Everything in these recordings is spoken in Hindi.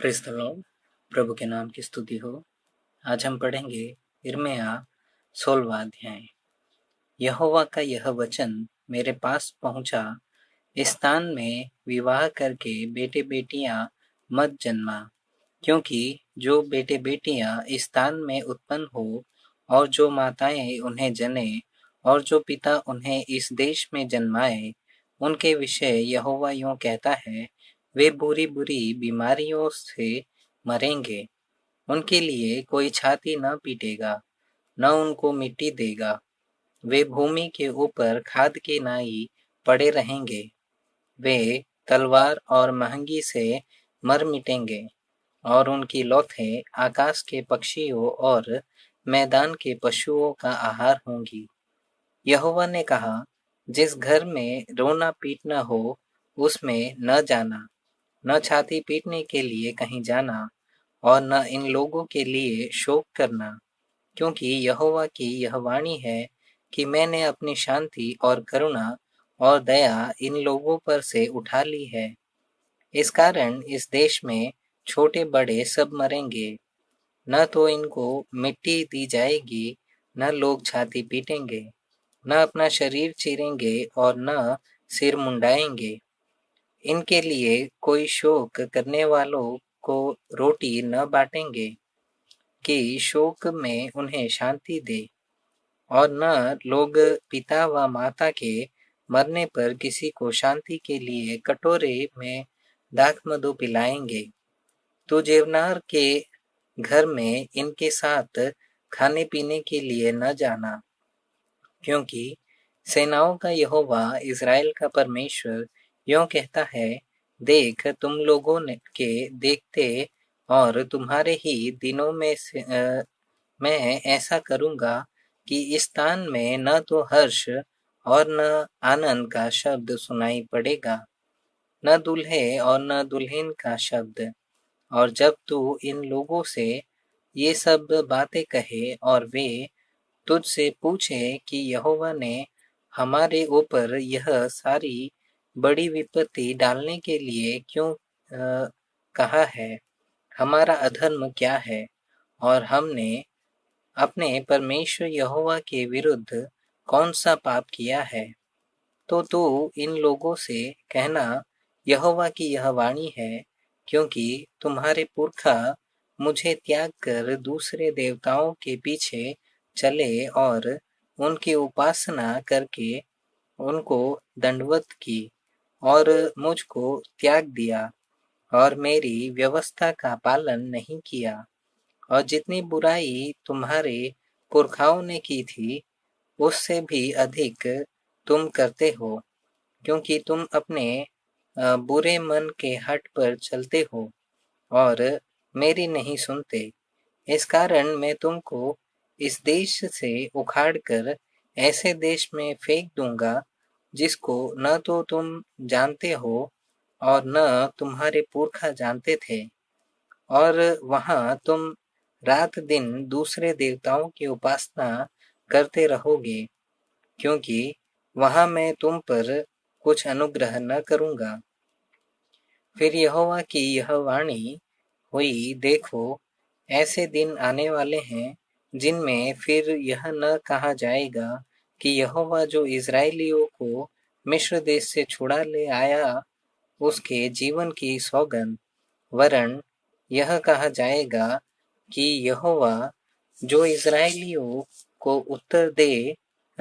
Praise the Lord. प्रभु के नाम की स्तुति हो। आज हम पढ़ेंगे यिर्मयाह 16वां अध्याय। यहोवा का यह वचन मेरे पास पहुंचा, इस स्थान में विवाह करके बेटे बेटियां मत जन्मा, क्योंकि जो बेटे बेटियां इस स्थान में उत्पन्न हो और जो माताएं उन्हें जने और जो पिता उन्हें इस देश में जन्माए, उनके विषय यहोवा यूं कहता है, वे बुरी बुरी बीमारियों से मरेंगे। उनके लिए कोई छाती न पीटेगा, न उनको मिट्टी देगा। वे भूमि के ऊपर खाद के नाई पड़े रहेंगे। वे तलवार और महंगी से मर मिटेंगे और उनकी लौथें आकाश के पक्षियों और मैदान के पशुओं का आहार होंगी। यहोवा ने कहा, जिस घर में रोना पीटना हो उसमें न जाना, न छाती पीटने के लिए कहीं जाना और न इन लोगों के लिए शोक करना, क्योंकि यहोवा की यह वाणी है कि मैंने अपनी शांति और करुणा और दया इन लोगों पर से उठा ली है। इस कारण इस देश में छोटे बड़े सब मरेंगे, न तो इनको मिट्टी दी जाएगी, न लोग छाती पीटेंगे, न अपना शरीर चीरेंगे और न सिर मुंडाएंगे। इनके लिए कोई शोक करने वालों को रोटी न बांटेंगे कि शोक में उन्हें शांति दे, और न लोग पिता व माता के मरने पर किसी को शांति के लिए कटोरे में दाख मधु पिलाएंगे। तो जेवनार के घर में इनके साथ खाने पीने के लिए न जाना, क्योंकि सेनाओं का यहोवा इज़राइल का परमेश्वर यूं कहता है, देख, तुम लोगों ने के देखते और तुम्हारे ही दिनों में मैं ऐसा करूंगा कि इस स्थान में न तो हर्ष और न आनंद का शब्द सुनाई पड़ेगा, न दूल्हे और न दुल्हन का शब्द। और जब तू इन लोगों से ये सब बातें कहे और वे तुझसे पूछे कि यहोवा ने हमारे ऊपर यह सारी बड़ी विपत्ति डालने के लिए क्यों कहा है, हमारा अधर्म क्या है और हमने अपने परमेश्वर यहोवा के विरुद्ध कौन सा पाप किया है, तो तू इन लोगों से कहना, यहोवा की यह वाणी है, क्योंकि तुम्हारे पुरखा मुझे त्याग कर दूसरे देवताओं के पीछे चले और उनकी उपासना करके उनको दंडवत की और मुझको त्याग दिया और मेरी व्यवस्था का पालन नहीं किया, और जितनी बुराई तुम्हारे पुरखाओं ने की थी उससे भी अधिक तुम करते हो, क्योंकि तुम अपने बुरे मन के हठ पर चलते हो और मेरी नहीं सुनते। इस कारण मैं तुमको इस देश से उखाड़कर ऐसे देश में फेंक दूंगा जिसको न तो तुम जानते हो और न तुम्हारे पुरखा जानते थे, और वहां तुम रात दिन दूसरे देवताओं की उपासना करते रहोगे, क्योंकि वहां मैं तुम पर कुछ अनुग्रह न करूंगा। फिर यहोवा की यह वाणी हुई, देखो, ऐसे दिन आने वाले हैं जिनमें फिर यह न कहा जाएगा कि यहोवा जो इज़राइलियों को मिस्र देश से छुड़ा ले आया उसके जीवन की सौगंध, वरन यह कहा जाएगा कि यहोवा जो इज़राइलियों को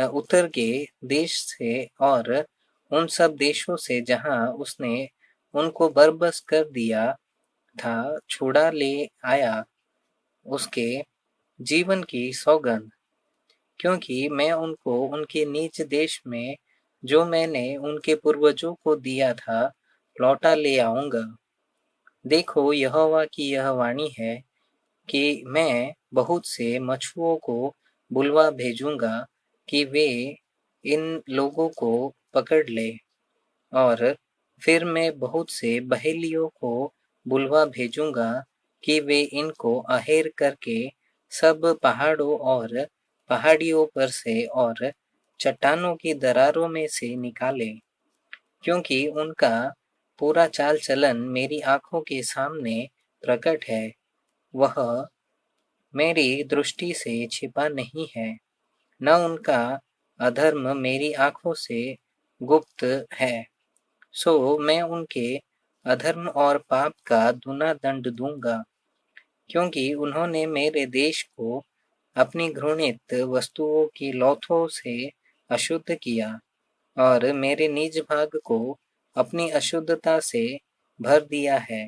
उत्तर के देश से और उन सब देशों से जहां उसने उनको बरबस कर दिया था छुड़ा ले आया, उसके जीवन की सौगंध, क्योंकि मैं उनको उनके नीच देश में जो मैंने उनके पूर्वजों को दिया था लौटा ले आऊंगा। देखो, यहोवा की यह वाणी है कि मैं बहुत से मछुओं को बुलवा भेजूंगा कि वे इन लोगों को पकड़ ले, और फिर मैं बहुत से बहेलियों को बुलवा भेजूंगा कि वे इनको अहेर करके सब पहाड़ों और पहाड़ियों पर से और चट्टानों की दरारों में से निकाले, क्योंकि उनका पूरा चाल चलन मेरी आंखों के सामने प्रकट है, वह मेरी दृष्टि से छिपा नहीं है, न उनका अधर्म मेरी आँखों से गुप्त है। सो मैं उनके अधर्म और पाप का दूना दंड दूँगा, क्योंकि उन्होंने मेरे देश को अपनी घृणित वस्तुओं की लौथों से अशुद्ध किया और मेरे निज भाग को अपनी अशुद्धता से भर दिया है।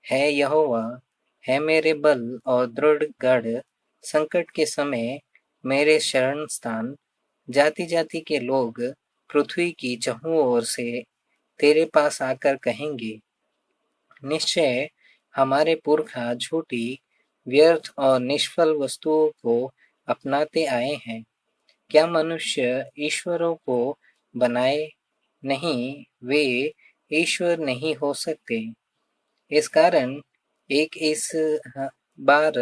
यहोवा, है मेरे बल और दृढ़ गढ़, संकट के समय मेरे शरण स्थान। जाति जाति के लोग पृथ्वी की चहुँ ओर से तेरे पास आकर कहेंगे, निश्चय हमारे पुरखा झूठी, व्यर्थ और निष्फल वस्तुओं को अपनाते आए हैं। क्या मनुष्य ईश्वरों को बनाए नहीं, वे ईश्वर नहीं हो सकते। इस कारण इस बार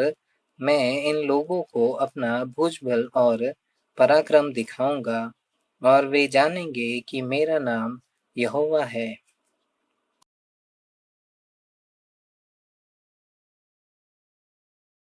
मैं इन लोगों को अपना भुजबल और पराक्रम दिखाऊंगा और वे जानेंगे कि मेरा नाम यहोवा है।